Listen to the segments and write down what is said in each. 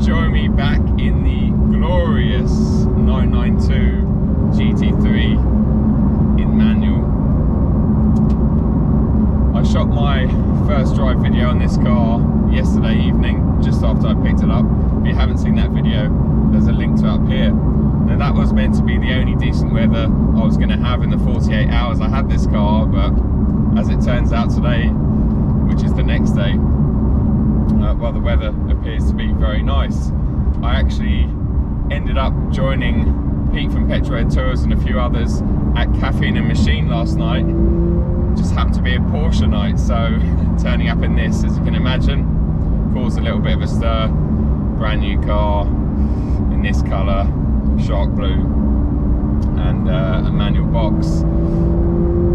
join me back in the glorious 992 GT3 in manual. I shot my first drive video on this car yesterday evening, just after I picked it up. If you haven't seen that video, there's a link to it up here. Now that was meant to be the only decent weather I was going to have in the 48 hours I had this car, but as it turns out today, which is the next day, well, the weather appears to be very nice. I actually ended up joining Pete from Petrolhead Tours and a few others at Caffeine and Machine last night. Just happened to be a Porsche night, so turning up in this, as you can imagine, caused a little bit of a stir. Brand new car in this colour, shark blue, and a manual box.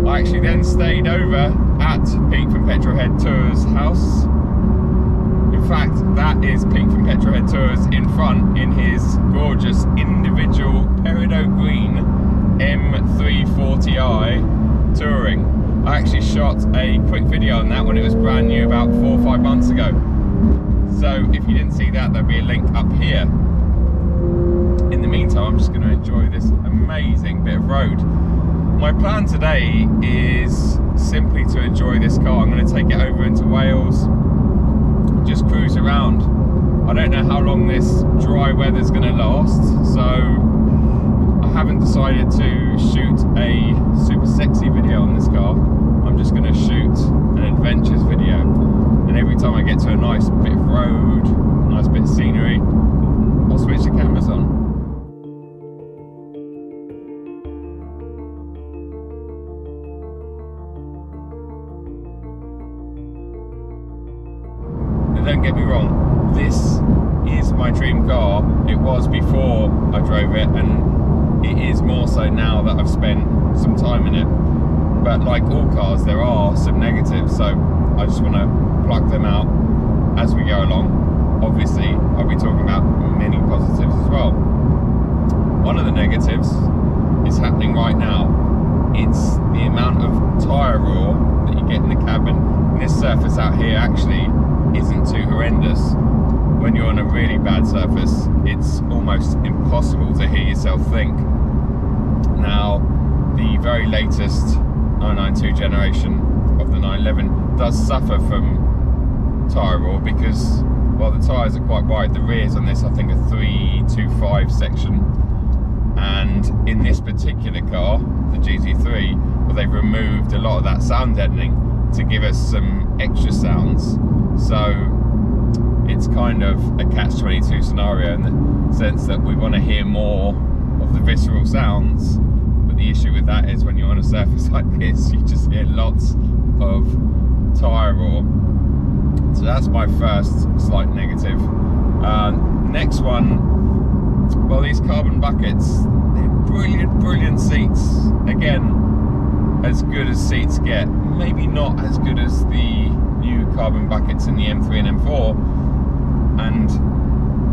I actually then stayed over at Pete from Petrolhead Tours' house. In fact, that is Pete from Petrolhead Tours in front in his gorgeous individual peridot green M340i Touring. I actually shot a quick video on that when it was brand new about 4 or 5 months ago. So if you didn't see that, there'll be a link up here. In the meantime, I'm just going to enjoy this amazing bit of road. My plan today is simply to enjoy this car. I'm going to take it over into Wales, just cruise around. I don't know how long this dry weather's going to last, so I haven't decided to shoot a super sexy video on this car. I'm just going to shoot an adventures video, and every time I get to a nice bit of road, nice bit of scenery, I'll switch the cameras on. Don't get me wrong, this is my dream car. It was before I drove it, and it is more so now that I've spent some time in it. But like all cars, there are some negatives, so I just want to pluck them out as we go along. Obviously, I'll be talking about many positives as well. One of the negatives is happening right now. It's the amount of tyre roar that you get in the cabin. And this surface out here actually isn't too horrendous. When you're on a really bad surface, it's almost impossible to hear yourself think. Now, the very latest 992 generation of the 911 does suffer from tyre roar because, while the tyres are quite wide, the rears on this I think are 325 section, and in this particular car, the GT3, well, they've removed a lot of that sound deadening to give us some extra sounds. So it's kind of a catch-22 scenario in the sense that we want to hear more of the visceral sounds, but the issue with that is when you're on a surface like this, you just hear lots of tyre roar. So that's my first slight negative. Next one, well, these carbon buckets, they're brilliant seats. Again, as good as seats get. Maybe not as good as the new carbon buckets in the M3 and M4, and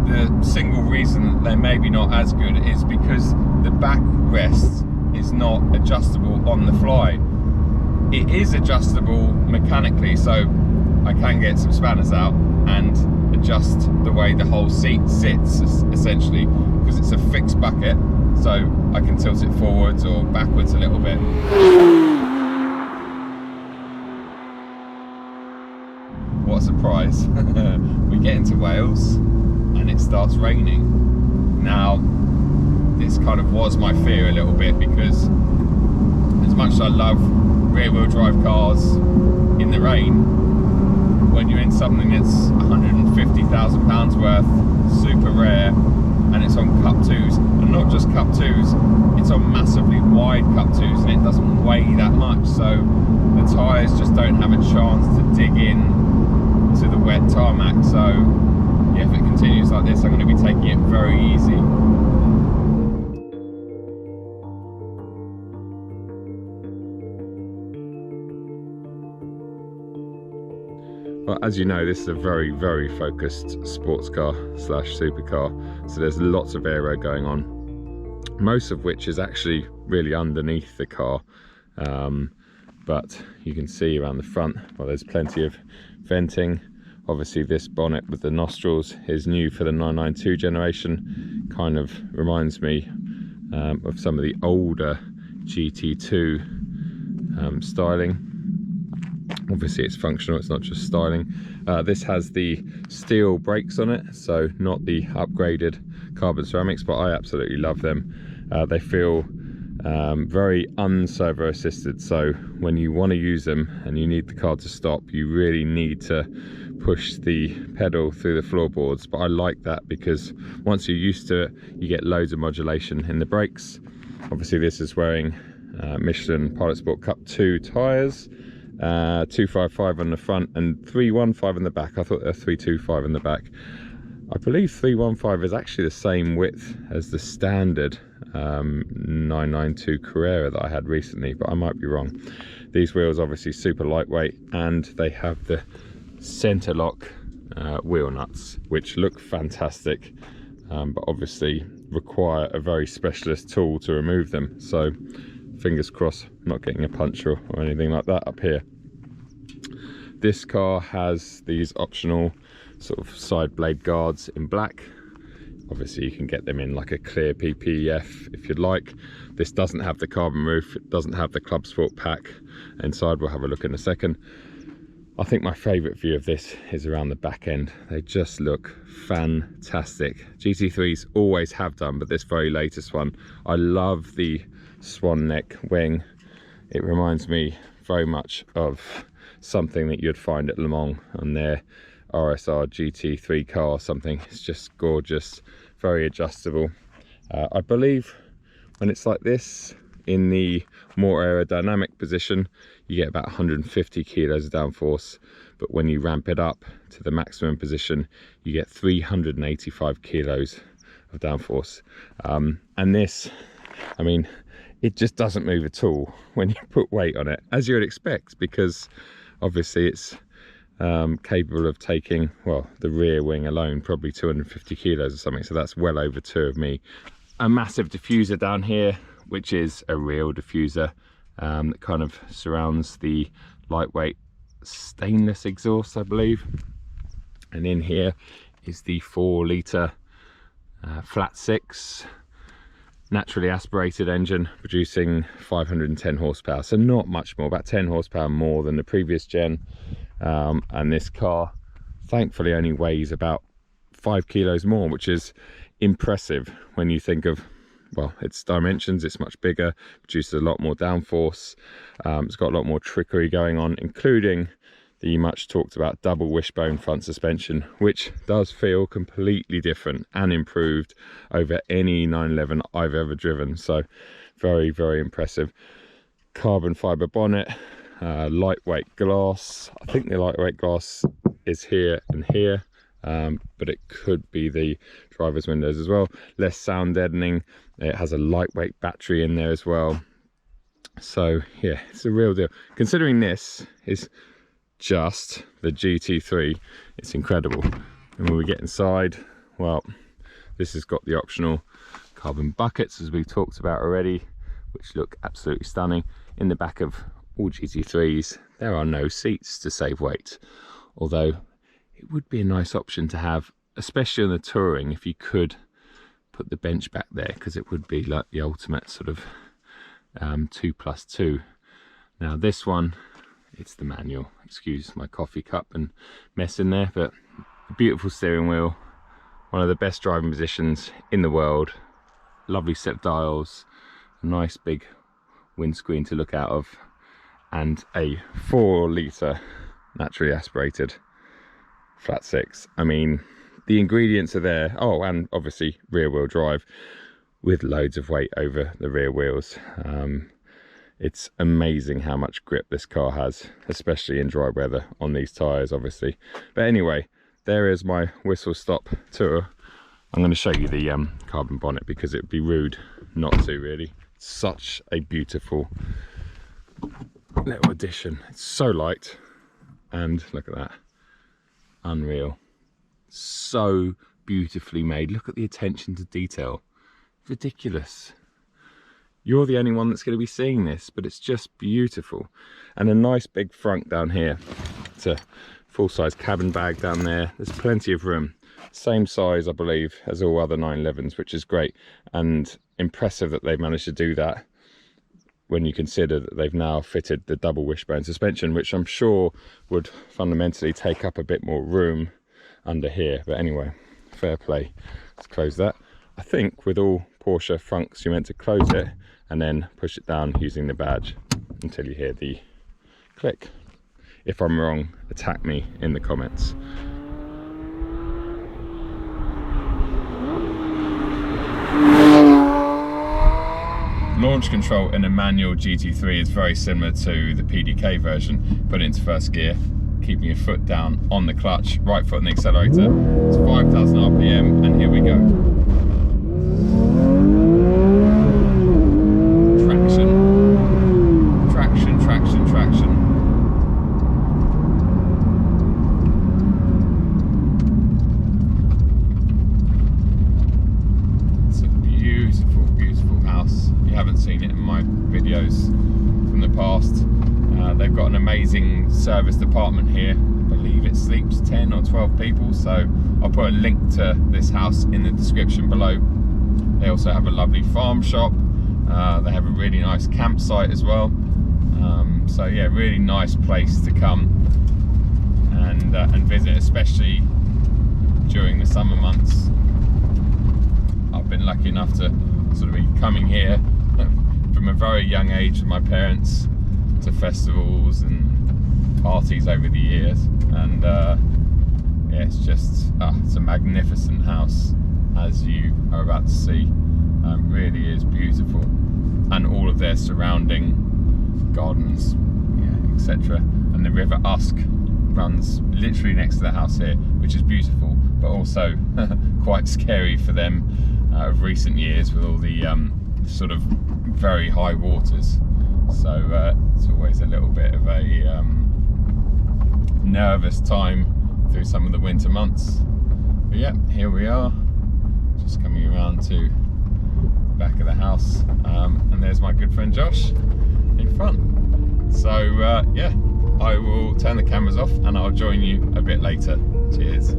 the single reason that they may be not as good is because the backrest is not adjustable on the fly. It is adjustable mechanically, so I can get some spanners out and adjust the way the whole seat sits, essentially, because it's a fixed bucket, so I can tilt it forwards or backwards a little bit. What a surprise. We get into Wales and it starts raining. Now, this kind of was my fear a little bit, because as much as I love rear wheel drive cars in the rain, when you're in something that's £150,000 worth, super rare, and it's on Cup 2s, and not just Cup 2s, it's on massively wide Cup 2s, and it doesn't weigh that much, so the tyres just don't have a chance to dig in to the wet tarmac. So yeah, if it continues like this, I'm going to be taking it very easy. Well, as you know, this is a very focused sports car slash supercar, so there's lots of aero going on, most of which is actually really underneath the car, but you can see around the front, well, there's plenty of venting Obviously this bonnet with the nostrils is new for the 992 generation. Kind of reminds me of some of the older GT2 styling. Obviously it's functional, it's not just styling. This has the steel brakes on it, so not the upgraded carbon ceramics, but I absolutely love them. They feel very unservo assisted, so when you want to use them and you need the car to stop, you really need to push the pedal through the floorboards. But I like that because once you're used to it, you get loads of modulation in the brakes. Obviously this is wearing Michelin Pilot Sport Cup 2 tyres, 255 on the front and 315 in the back. I thought they were 325 in the back. I believe 315 is actually the same width as the standard 992 Carrera that I had recently, but I might be wrong. These wheels obviously super lightweight, and they have the center lock wheel nuts, which look fantastic, but obviously require a very specialist tool to remove them. So fingers crossed I'm not getting a puncture or anything like that up here. This car has these optional sort of side blade guards in black. Obviously you can get them in like a clear PPF if you'd like. This doesn't have the carbon roof, it doesn't have the Club Sport pack. Inside we'll have a look in a second. I think my favourite view of this is around the back end. They just look fantastic. GT3s always have done, but this very latest one, I love the swan neck wing. It reminds me very much of something that you'd find at Le Mans on their RSR GT3 car or something. It's just gorgeous, very adjustable. I believe when it's like this in the more aerodynamic position, you get about 150 kilos of downforce, but when you ramp it up to the maximum position, you get 385 kilos of downforce. And this, I mean, it just doesn't move at all when you put weight on it, as you would expect, because obviously it's capable of taking, well, the rear wing alone probably 250 kilos or something, so that's well over 2 of me. A massive diffuser down here, which is a real diffuser that kind of surrounds the lightweight stainless exhaust, I believe. And in here is the 4-litre flat 6 naturally aspirated engine producing 510 horsepower, so not much more, about 10 horsepower more than the previous gen. And this car thankfully only weighs about 5 kilos more, which is impressive when you think of, well, its dimensions. It's much bigger, produces a lot more downforce. It's got a lot more trickery going on, including the much talked about double wishbone front suspension, which does feel completely different and improved over any 911 I've ever driven. So very, very impressive. Carbon fiber bonnet, lightweight glass. I think the lightweight glass is here and here, but it could be the driver's windows as well. Less sound deadening. It has a lightweight battery in there as well. So yeah, it's a real deal. Considering this is just the GT3, it's incredible. And when we get inside, well, this has got the optional carbon buckets, as we've talked about already, which look absolutely stunning. In the back of all GT3s, there are no seats to save weight, although it would be a nice option to have, especially on the touring, if you could put the bench back there, because it would be like the ultimate sort of 2+2. Now this one, it's the manual. Excuse my coffee cup and mess in there, but a beautiful steering wheel, one of the best driving positions in the world. Lovely set dials, a nice big windscreen to look out of, and a 4-litre naturally aspirated flat 6. I mean, the ingredients are there. Oh, and obviously rear wheel drive with loads of weight over the rear wheels. It's amazing how much grip this car has, especially in dry weather on these tyres, obviously. But anyway, there is my whistle stop tour. I'm going to show you the carbon bonnet because it would be rude not to, really. Such a beautiful little addition. It's so light, and look at that, unreal. So beautifully made. Look at the attention to detail. Ridiculous. You're the only one that's going to be seeing this, but it's just beautiful. And a nice big front down here for full-size cabin bag down there. There's plenty of room. Same size, I believe, as all other 911s, which is great, and impressive that they've managed to do that when you consider that they've now fitted the double wishbone suspension, which I'm sure would fundamentally take up a bit more room under here. But anyway, fair play. Let's close that. I think with all Porsche frunks, you're meant to close it and then push it down using the badge until you hear the click. If I'm wrong, attack me in the comments. Launch control in a manual GT3 is very similar to the PDK version. Put it into first gear, keeping your foot down on the clutch, right foot on the accelerator. It's 5,000 RPM, and here we go. Traction, traction, traction, traction. It's a beautiful, beautiful house. You haven't seen it in my videos from the past. They've got an amazing service department here. I believe it sleeps 10 or 12 people, so I'll put a link to this house in the description below. They also have a lovely farm shop. They have a really nice campsite as well. So yeah, really nice place to come and visit, especially during the summer months. I've been lucky enough to sort of be coming here from a very young age with my parents to festivals and parties over the years, and yeah, it's just it's a magnificent house, as you are about to see. Really is beautiful, and all of their surrounding gardens, yeah, etc. And the River Usk runs literally next to the house here, which is beautiful, but also quite scary for them of recent years with all the sort of very high waters. So it's always a little bit of a nervous time through some of the winter months. But yeah, here we are, just coming around to the back of the house, and there's my good friend Josh in front. So yeah, I will turn the cameras off and I'll join you a bit later. Cheers.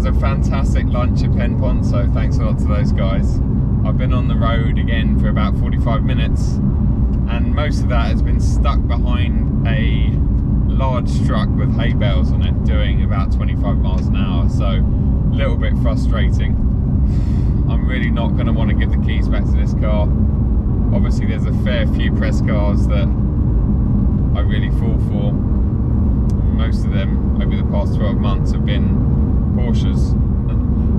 A fantastic lunch at Penpont, so thanks a lot to those guys. I've been on the road again for about 45 minutes, and most of that has been stuck behind a large truck with hay bales on it doing about 25 miles an hour, so a little bit frustrating. I'm really not going to want to give the keys back to this car. Obviously there's a fair few press cars that I really fall for. Most of them over the past 12 months have been Porsches.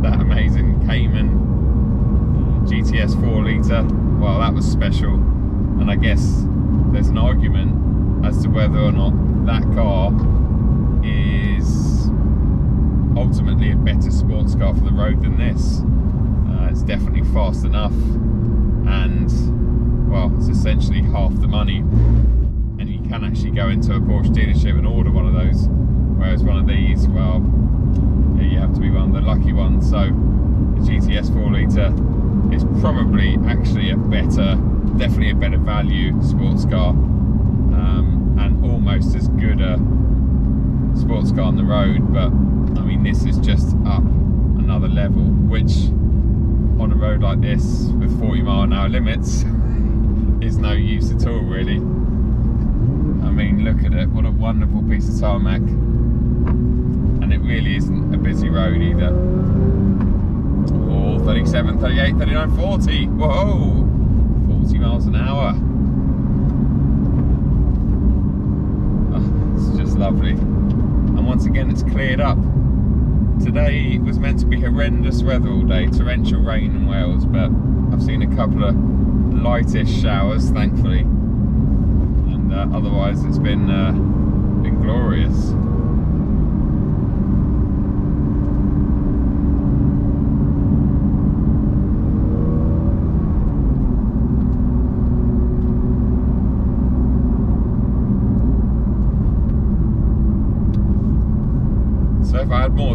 That amazing Cayman GTS 4 litre, well, that was special, and I guess there's an argument as to whether or not that car is ultimately a better sports car for the road than this. It's definitely fast enough, and well, it's essentially half the money, and you can actually go into a Porsche dealership and order one of those, whereas one of these, well, you have to be one of the lucky ones. So the GTS 4 litre is probably actually a better, definitely a better value sports car, and almost as good a sports car on the road. But I mean, this is just up another level, which on a road like this with 40-mile-an-hour limits is no use at all, really. I mean, look at it, what a wonderful piece of tarmac. And it really isn't a busy road either. Oh, 37, 38, 39, 40. Whoa! 40 miles an hour. Oh, it's just lovely. And once again, it's cleared up. Today was meant to be horrendous weather all day, torrential rain in Wales, but I've seen a couple of lightish showers, thankfully. And otherwise, it's been glorious.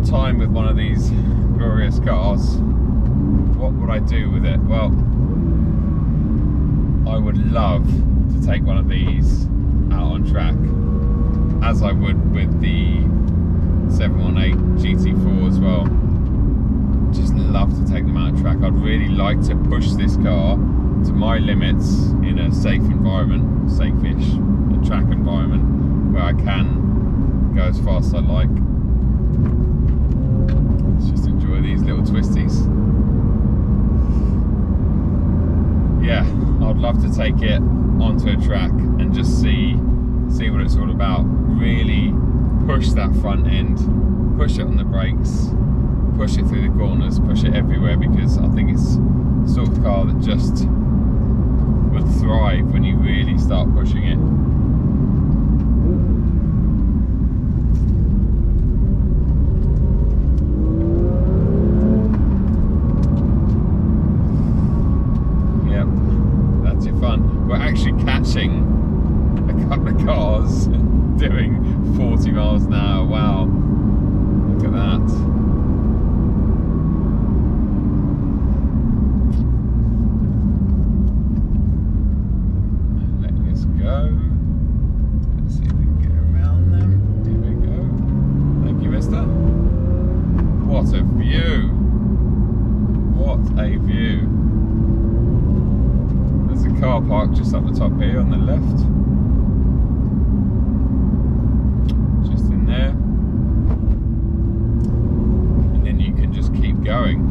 time with one of these glorious cars, what would I do with it? Well, I would love to take one of these out on track, as I would with the 718 GT4 as well. Just love to take them out on track. I'd really like to push this car to my limits in a safe environment, safe-ish, a track environment where I can go as fast as I like. Let's just enjoy these little twisties. Yeah, I'd love to take it onto a track and just see what it's all about. Really push that front end, push it on the brakes, push it through the corners, push it everywhere, because I think it's the sort of car that just would thrive when you really start pushing it. Yep, that's your fun. We're actually catching a couple of cars doing 40 miles an hour. Wow, look at that. Let's see if we can get around them. Here we go. Thank you, mister. What a view. What a view. There's a car park just up the top here on the left. Just in there. And then you can just keep going.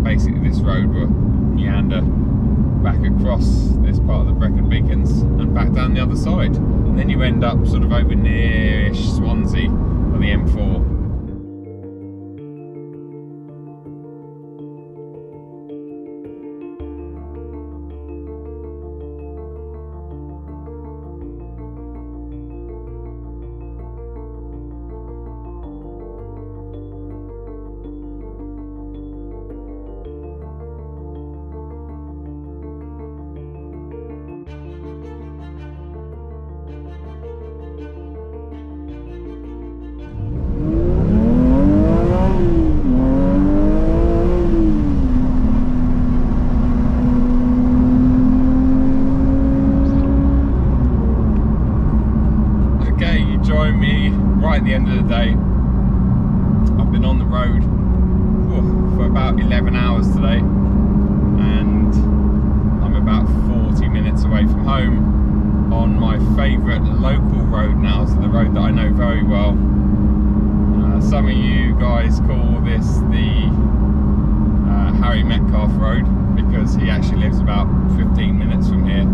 Basically this road will meander back across this part of the Brecon Beacons and back down the other side, and then you end up sort of over near-ish Swansea on the M4. Right at the end of the day, I've been on the road for about 11 hours today, and I'm about 40 minutes away from home on my favourite local road now, so the road that I know very well. Some of you guys call this the Harry Metcalf Road, because he actually lives about 15 minutes from here,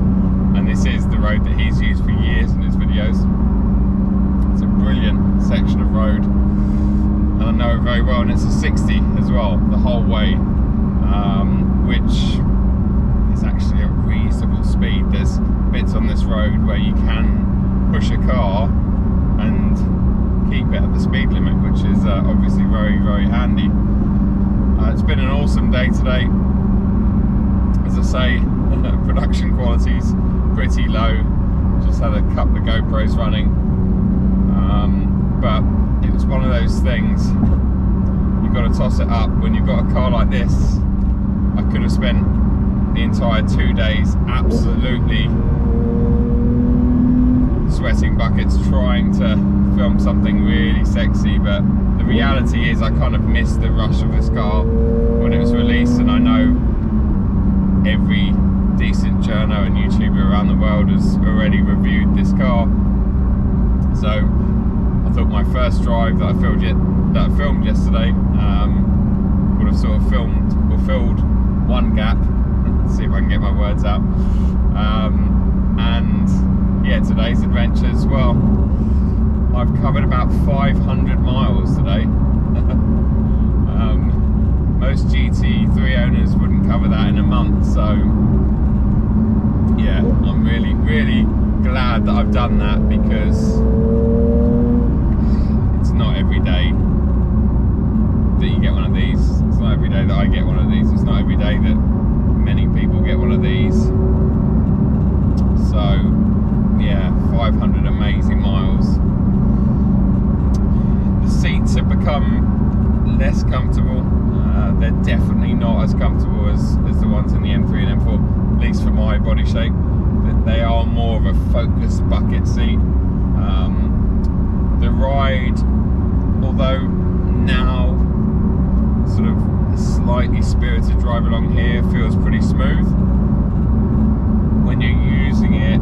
and this is the road that he's used for years in his videos. It's a brilliant section of road, and I know it very well, and it's a 60 as well the whole way, which is actually a reasonable speed. There's bits on this road where you can push a car and keep it at the speed limit, which is obviously very, very handy. It's been an awesome day today. As I say, production quality's pretty low. Just had a couple of GoPros running. But it was one of those things, you've got to toss it up. When you've got a car like this, I could have spent the entire 2 days absolutely sweating buckets trying to film something really sexy, but the reality is I kind of missed the rush of this car when it was released, and I know every decent journo and YouTuber around the world has already reviewed this car. So I thought my first drive that I filmed yesterday would have sort of filled one gap. Let's see if I can get my words out. And yeah, today's adventures, well, I've covered about 500 miles today. Most GT3 owners wouldn't cover that in a month, so yeah, I'm really, really glad that I've done that, because it's not every day that you get one of these. It's not every day that I get one of these. It's not every day that many people get one of these. So yeah, 500 amazing miles. The seats have become become less comfortable. They're definitely not as comfortable as the ones in the M3 and M4, at least for my body shape. They are more of a focused bucket seat. The ride, although now sort of a slightly spirited drive along here, feels pretty smooth. When you're using it,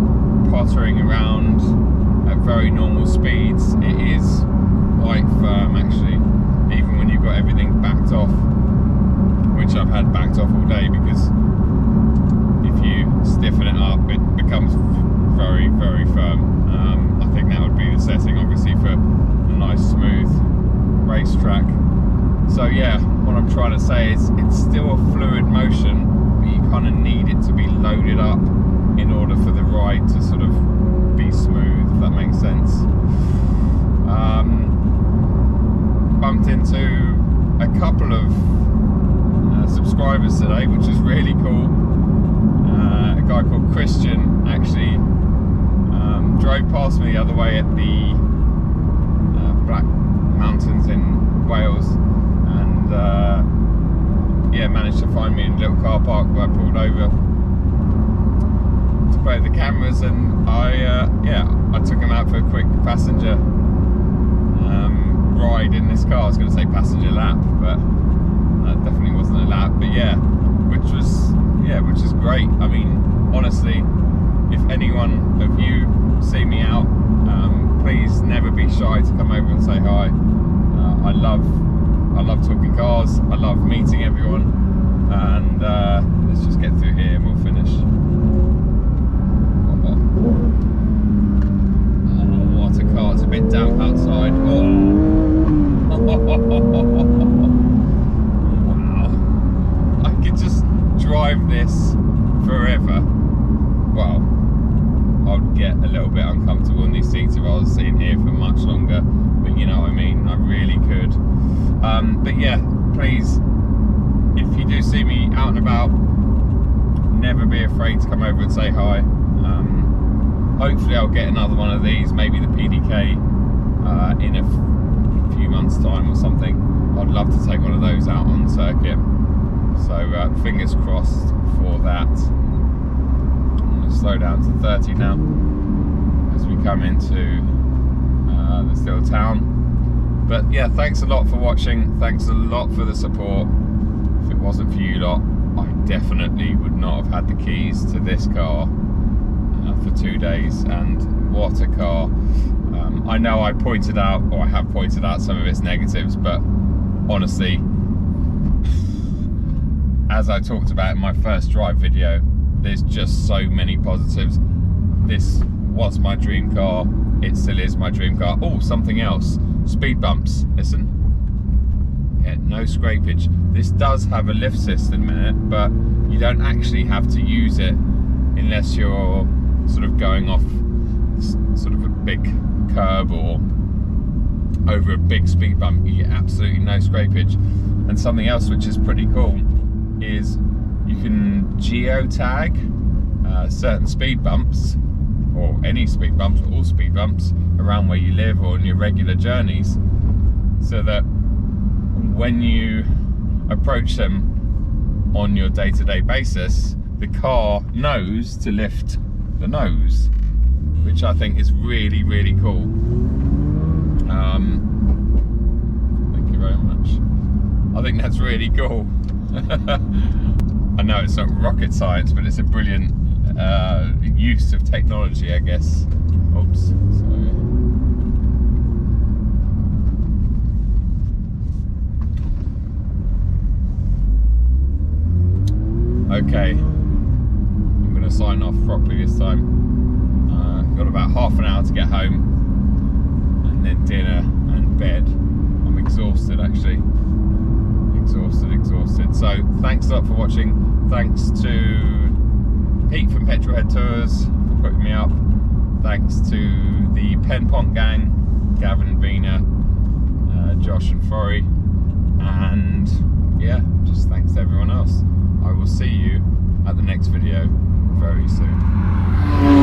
pottering around at very normal speeds, it is quite firm actually, even when you've got everything backed off, which I've had backed off all day, because if you stiffen it up it becomes very, very firm. I think that would be the setting obviously for a nice smooth racetrack. So yeah, what I'm trying to say is it's still a fluid motion, but you kind of need it to be loaded up in order for the ride to sort of be smooth, if that makes sense. Bumped into a couple of subscribers today, which is really cool. A guy called Christian actually drove past me the other way at the Black Mountains in Wales, and yeah, managed to find me in a little car park where I pulled over to play the cameras, and I took him out for a quick passenger ride in this car. I was going to say passenger lap, but that definitely wasn't a lap. But yeah, which is great. I mean, honestly, if anyone of you see me out, please never be shy to come over and say hi. I love talking cars. I love meeting everyone. And let's just get through here and we'll finish. Oh, what a car! It's a bit damp outside. Oh. Wow! I could just drive this forever. Well, I'd get a little bit uncomfortable in these seats if I was sitting here for much longer, but you know what I mean, I really could. But yeah, please, if you do see me out and about, never be afraid to come over and say hi. Hopefully I'll get another one of these, maybe the PDK, in a few months time or something. I'd love to take one of those out on circuit, so fingers crossed for that. Slow down to 30 now as we come into this little town. But yeah, thanks a lot for watching, thanks a lot for the support. If it wasn't for you lot, I definitely would not have had the keys to this car for 2 days, and what a car. I know I pointed out, or I have pointed out some of its negatives, but honestly, as I talked about in my first drive video, there's just so many positives. This was my dream car. It still is my dream car. Oh, something else. Speed bumps. Listen. Yeah, no scrapage. This does have a lift system in it, but you don't actually have to use it unless you're sort of going off sort of a big curb or over a big speed bump. You get absolutely no scrapage. And something else which is pretty cool is you can geotag certain speed bumps, or any speed bumps, or all speed bumps around where you live or in your regular journeys, so that when you approach them on your day-to-day basis, the car knows to lift the nose, which I think is really, really cool. Thank you very much. I think that's really cool. I know it's not rocket science, but it's a brilliant use of technology, I guess. Oops, sorry. Okay, I'm going to sign off properly this time. Got about half an hour to get home, and then dinner and bed. I'm exhausted actually. Exhausted. So thanks a lot for watching. Thanks to Pete from Petrolhead Tours for putting me up. Thanks to the Penpont gang, Gavin, Vina, Josh and Forey, and yeah, just thanks to everyone else. I will see you at the next video very soon.